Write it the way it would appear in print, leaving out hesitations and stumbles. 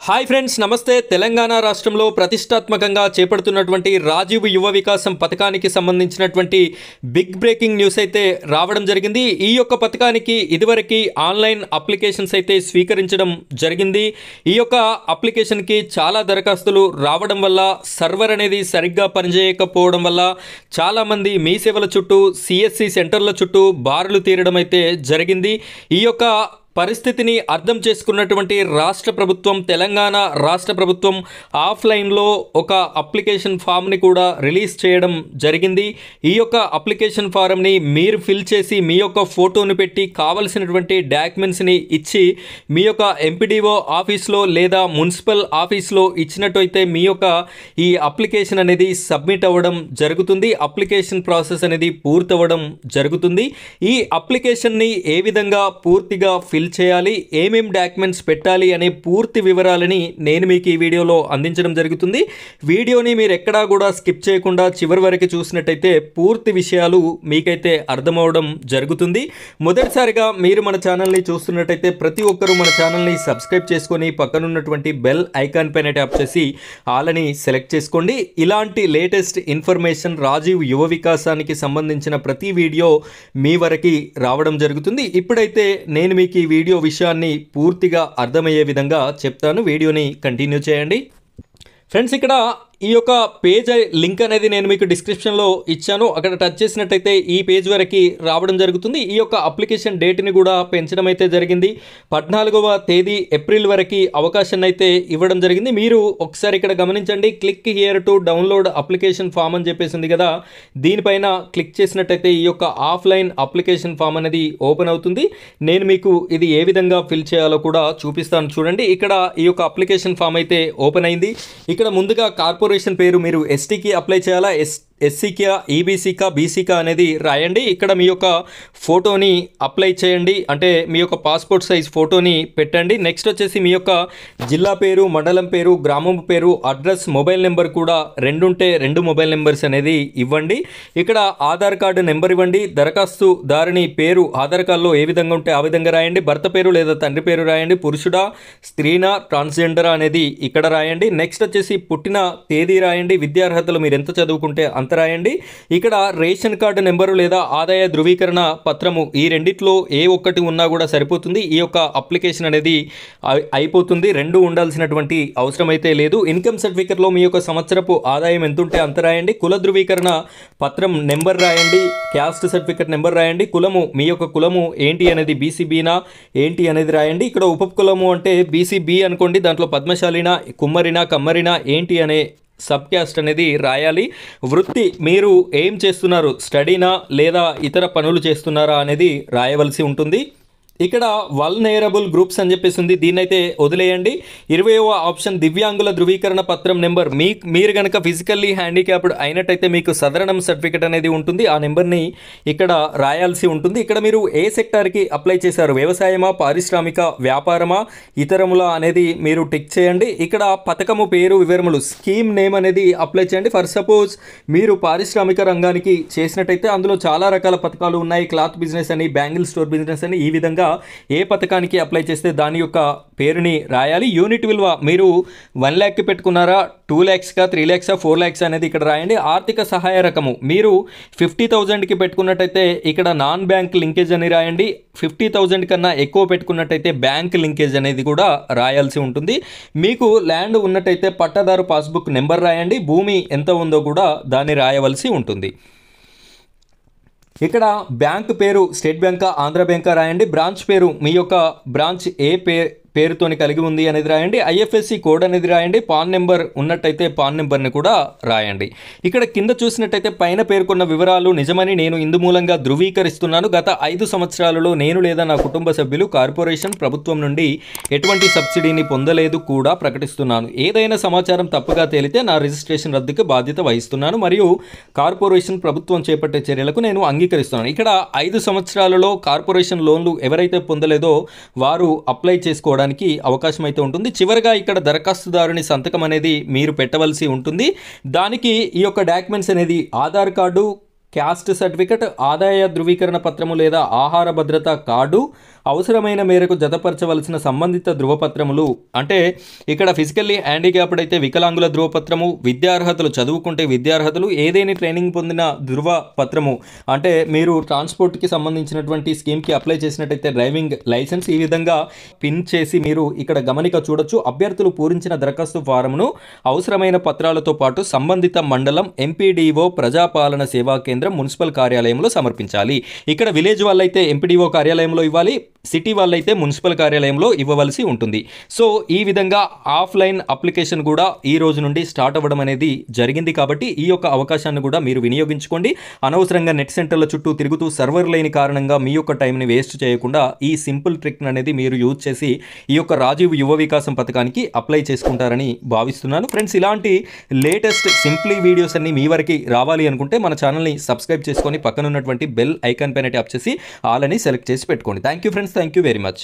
Hi friends, నమస్తే. తెలంగాణ రాష్ట్రంలో ప్రతిష్టాత్మకంగా చేపడుతున్నటువంటి రాజీవ్ యువ వికాసం పథకానికి సంబంధించినటువంటి బిగ్ బ్రేకింగ్ న్యూస్ అయితే రావడం జరిగింది. ఈ యొక్క పథకానికి ఇదివరకు ఆన్లైన్ అప్లికేషన్స్ అయితే స్వీకరించడం జరిగింది. ఈ యొక్క అప్లికేషన్కి చాలా దరఖాస్తులు రావడం వల్ల సర్వర్ అనేది సరిగ్గా పనిచేయకపోవడం వల్ల చాలామంది మీ సేవల చుట్టూ సిఎస్సి సెంటర్ల చుట్టూ బారులు తీరడం అయితే జరిగింది. ఈ యొక్క పరిస్థితిని అర్థం చేసుకున్నటువంటి రాష్ట్ర ప్రభుత్వం, తెలంగాణ రాష్ట్ర ప్రభుత్వం ఆఫ్లైన్లో ఒక అప్లికేషన్ ఫామ్ని కూడా రిలీజ్ చేయడం జరిగింది. ఈ యొక్క అప్లికేషన్ ఫారంని మీరు ఫిల్ చేసి మీ యొక్క ఫోటోను పెట్టి కావలసినటువంటి డాక్యుమెంట్స్ని ఇచ్చి మీ యొక్క ఎంపీడీఓ ఆఫీస్లో లేదా మున్సిపల్ ఆఫీస్లో ఇచ్చినట్టయితే మీ యొక్క ఈ అప్లికేషన్ అనేది సబ్మిట్ అవ్వడం జరుగుతుంది. అప్లికేషన్ ప్రాసెస్ అనేది పూర్తవ్వడం జరుగుతుంది. ఈ అప్లికేషన్ని ఏ విధంగా పూర్తిగా ఫిల్ చేయాలి, ఏమేం డాక్యుమెంట్స్ పెట్టాలి అనే పూర్తి వివరాలని నేను మీకు ఈ వీడియోలో అందించడం జరుగుతుంది. వీడియోని మీరు ఎక్కడా కూడా స్కిప్ చేయకుండా చివరి వరకు చూసినట్టయితే పూర్తి విషయాలు మీకైతే అర్థమవడం జరుగుతుంది. మొదటిసారిగా మీరు మన ఛానల్ని చూస్తున్నట్టయితే ప్రతి ఒక్కరూ మన ఛానల్ని సబ్స్క్రైబ్ చేసుకొని పక్కనున్నటువంటి బెల్ ఐకాన్ పైన ట్యాప్ చేసి ఆలని సెలెక్ట్ చేసుకోండి. ఇలాంటి లేటెస్ట్ ఇన్ఫర్మేషన్ రాజీవ్ యువ వికాసానికి సంబంధించిన ప్రతి వీడియో మీ వరకు రావడం జరుగుతుంది. ఇప్పుడైతే నేను మీకు ఈ వీడియో విషయాన్ని పూర్తిగా అర్థమయ్యే విధంగా చెప్తాను. వీడియోని కంటిన్యూ చేయండి. ఫ్రెండ్స్, ఇక్కడ ఈ యొక్క పేజ్ లింక్ అనేది నేను మీకు డిస్క్రిప్షన్లో ఇచ్చాను. అక్కడ టచ్ చేసినట్టయితే ఈ పేజ్ వరకు రావడం జరుగుతుంది. ఈ యొక్క అప్లికేషన్ డేట్ని కూడా పెంచడం అయితే జరిగింది. 14వ తేదీ ఏప్రిల్ వరకు అవకాశాన్ని అయితే ఇవ్వడం జరిగింది. మీరు ఒకసారి ఇక్కడ గమనించండి. Click here to download application form అని చెప్పేసింది కదా, దీనిపైన క్లిక్ చేసినట్టయితే ఈ యొక్క ఆఫ్లైన్ అప్లికేషన్ ఫామ్ అనేది ఓపెన్ అవుతుంది. నేను మీకు ఇది ఏ విధంగా ఫిల్ చేయాలో కూడా చూపిస్తాను. చూడండి, ఇక్కడ ఈ యొక్క అప్లికేషన్ ఫామ్ అయితే ఓపెన్ అయింది. ఇక్కడ ముందుగా కార్పొరేషన్ పేరు మీరు ఎస్టీకి అప్లై చేయాలా, ఎస్సీకా, ఈబీసీకా, బీసీకా అనేది రాయండి. ఇక్కడ మీ యొక్క ఫోటోని అప్లై చేయండి, అంటే మీ యొక్క పాస్పోర్ట్ సైజ్ ఫోటోని పెట్టండి. నెక్స్ట్ వచ్చేసి మీ యొక్క జిల్లా పేరు, మండలం పేరు, గ్రామం పేరు, అడ్రస్, మొబైల్ నెంబర్ కూడా రెండుంటే 2 మొబైల్ నెంబర్స్ అనేది ఇవ్వండి. ఇక్కడ ఆధార్ కార్డు నెంబర్ ఇవ్వండి. దరఖాస్తుదారుని పేరు ఆధార్ కార్డులో ఏ విధంగా ఉంటే ఆ విధంగా రాయండి. భర్త పేరు లేదా తండ్రి పేరు రాయండి. పురుషుడా, స్త్రీనా, ట్రాన్స్జెండరా అనేది ఇక్కడ రాయండి. నెక్స్ట్ వచ్చేసి పుట్టిన తేదీ రాయండి. విద్యార్హతలు మీరు ఎంత చదువుకుంటే అంత రాయండి. ఇక్కడ రేషన్ కార్డు నెంబరు లేదా ఆదాయ ధృవీకరణ పత్రము ఈ రెండిట్లో ఏ ఒక్కటి ఉన్నా కూడా సరిపోతుంది. ఈ యొక్క అప్లికేషన్ అనేది అయిపోతుంది. 2 ఉండాల్సినటువంటి అవసరం అయితే లేదు. ఇన్కమ్ సర్టిఫికెట్లో మీ యొక్క సంవత్సరపు ఆదాయం ఎంత ఉంటే అంత రాయండి. కుల ధృవీకరణ పత్రం నెంబర్ రాయండి. క్యాస్ట్ సర్టిఫికెట్ నెంబర్ రాయండి. కులము, మీ యొక్క కులము ఏంటి అనేది బీసీబీనా ఏంటి అనేది రాయండి. ఇక్కడ ఉపకులము అంటే బీసీబీ అనుకోండి. దాంట్లో పద్మశాలినా, కుమ్మరినా, కమ్మరినా ఏంటి అనే సబ్ క్యాస్ట్ అనేది రాయాలి. వృత్తి, మీరు ఏం చేస్తున్నారు, స్టడీనా లేదా ఇతర పనులు చేస్తున్నారా అనేది రాయవలసి ఉంటుంది. ఇక్కడ వల్నరబుల్ గ్రూప్స్ అని చెప్పేసి ఉంది, దీన్నైతే వదిలేయండి. 20వ ఆప్షన్ దివ్యాంగుల ధృవీకరణ పత్రం నెంబర్. మీరు కనుక ఫిజికల్లీ హ్యాండిక్యాప్డ్ అయినట్టయితే మీకు సదరణం సర్టిఫికెట్ అనేది ఉంటుంది. ఆ నెంబర్ని ఇక్కడ రాయాల్సి ఉంటుంది. ఇక్కడ మీరు ఏ సెక్టార్కి అప్లై చేశారు, వ్యవసాయమా, పారిశ్రామిక, వ్యాపారమా, ఇతరముల అనేది మీరు టిక్ చేయండి. ఇక్కడ పథకము పేరు, వివరములు, స్కీమ్ నేమ్ అనేది అప్లై చేయండి. ఫర్ సపోజ్ మీరు పారిశ్రామిక రంగానికి చేసినట్టయితే అందులో చాలా రకాల పథకాలు ఉన్నాయి. క్లాత్ బిజినెస్ అని, బ్యాంగిల్ స్టోర్ బిజినెస్ అని, ఈ విధంగా ఏ పథకానికి అప్లై చేస్తే దాని యొక్క పేరుని రాయాలి. యూనిట్ విలువ మీరు 1 lakh పెట్టుకున్నారా, 2 lakhs, 3 lakhs, 4 lakhs అనేది ఇక్కడ రాయండి. ఆర్థిక సహాయ రకము మీరు 50,000కి పెట్టుకున్నట్టయితే ఇక్కడ నాన్ బ్యాంక్ లింకేజ్ అని రాయండి. 50,000 కన్నా ఎక్కువ పెట్టుకున్నట్టయితే బ్యాంక్ లింకేజ్ అనేది కూడా రాయాల్సి ఉంటుంది. మీకు ల్యాండ్ ఉన్నట్టయితే పట్టాదారు పాస్బుక్ నెంబర్ రాయండి. భూమి ఎంత ఉందో కూడా దాన్ని రాయవలసి ఉంటుంది. ఇక్కడ బ్యాంక్ పేరు స్టేట్ బ్యాంకా, ఆంధ్ర బ్యాంకా రాయండి. బ్రాంచ్ పేరు మీ యొక్క బ్రాంచ్ ఏ పేరుతోని కలిగి ఉంది అనేది రాయండి. ఐఎఫ్ఎస్సి కోడ్ అనేది రాయండి. పాన్ నెంబర్ ఉన్నట్టయితే పాన్ నెంబర్ని కూడా రాయండి. ఇక్కడ కింద చూసినట్టయితే పైన పేర్కొన్న వివరాలు నిజమని నేను ఇందు మూలంగా ధృవీకరిస్తున్నాను. గత 5 సంవత్సరాలలో నేను లేదా నా కుటుంబ సభ్యులు కార్పొరేషన్ ప్రభుత్వం నుండి ఎటువంటి సబ్సిడీని పొందలేదు కూడా ప్రకటిస్తున్నాను. ఏదైనా సమాచారం తప్పుగా తేలితే నా రిజిస్ట్రేషన్ రద్దుకి బాధ్యత వహిస్తున్నాను మరియు కార్పొరేషన్ ప్రభుత్వం చేపట్టే చర్యలకు నేను అంగీకరిస్తున్నాను. ఇక్కడ 5 సంవత్సరాలలో కార్పొరేషన్ లోన్లు ఎవరైతే పొందలేదో వారు అప్లై చేసుకోవడానికి అవకాశం అయితే ఉంటుంది. చివరగా ఇక్కడ దరఖాస్తుదారుని సంతకం అనేది మీరు పెట్టవలసి ఉంటుంది. దానికి ఈ యొక్క డాక్యుమెంట్స్ అనేది ఆధార్ కార్డు, క్యాస్ట్ సర్టిఫికెట్, ఆదాయ ధృవీకరణ పత్రము లేదా ఆహార భద్రత కార్డు, అవసరమైన మేరకు జతపరచవలసిన సంబంధిత ధృవపత్రములు. అంటే ఇక్కడ ఫిజికల్లీ హ్యాండిక్యాప్డ్ అయితే వికలాంగుల ధృవపత్రము, విద్యార్హతలు చదువుకుంటే విద్యార్హతలు, ఏదైనా ట్రైనింగ్ పొందిన ధృవపత్రము అంటే మీరు ట్రాన్స్పోర్ట్కి సంబంధించినటువంటి స్కీమ్కి అప్లై చేసినట్టయితే డ్రైవింగ్ లైసెన్స్. ఈ విధంగా పిన్ చేసి మీరు ఇక్కడ గమనిక చూడొచ్చు. అభ్యర్థులు పూరించిన దరఖాస్తు ఫారంను అవసరమైన పత్రాలతో పాటు సంబంధిత మండలం ఎంపీడీఓ ప్రజాపాలన సేవా కేంద్రం మున్సిపల్ కార్యాలయంలో సమర్పించాలి. ఇక్కడ విలేజ్ వాళ్ళైతే ఎంపీడీఓ కార్యాలయంలో ఇవ్వాలి, సిటీ వాళ్ళైతే మున్సిపల్ కార్యాలయంలో ఇవ్వవలసి ఉంటుంది. సో ఈ విధంగా ఆఫ్లైన్ అప్లికేషన్ కూడా ఈ రోజు నుండి స్టార్ట్ అవ్వడం అనేది జరిగింది. కాబట్టి ఈ యొక్క అవకాశాన్ని కూడా మీరు వినియోగించుకోండి. అనవసరంగా నెట్ సెంటర్ల చుట్టూ తిరుగుతూ సర్వర్ లేని కారణంగా మీ యొక్క టైంని వేస్ట్ చేయకుండా ఈ సింపుల్ ట్రిక్ అనేది మీరు యూజ్ చేసి ఈ యొక్క రాజీవ్ యువ వికాసం పథకానికి అప్లై చేసుకుంటారని భావిస్తున్నాను. ఫ్రెండ్స్, ఇలాంటి లేటెస్ట్ సింప్లీ వీడియోస్ అన్ని మీ వరకు రావాలి అనుకుంటే మన ఛానల్ని సబ్స్క్రైబ్ చేసుకొని పక్కన ఉన్నటువంటి బెల్ ఐకాన్ పైన ట్యాప్ చేసి ఆల్ అని సెలెక్ట్ చేసి పెట్టుకోండి. Thank you friends, thank you very much.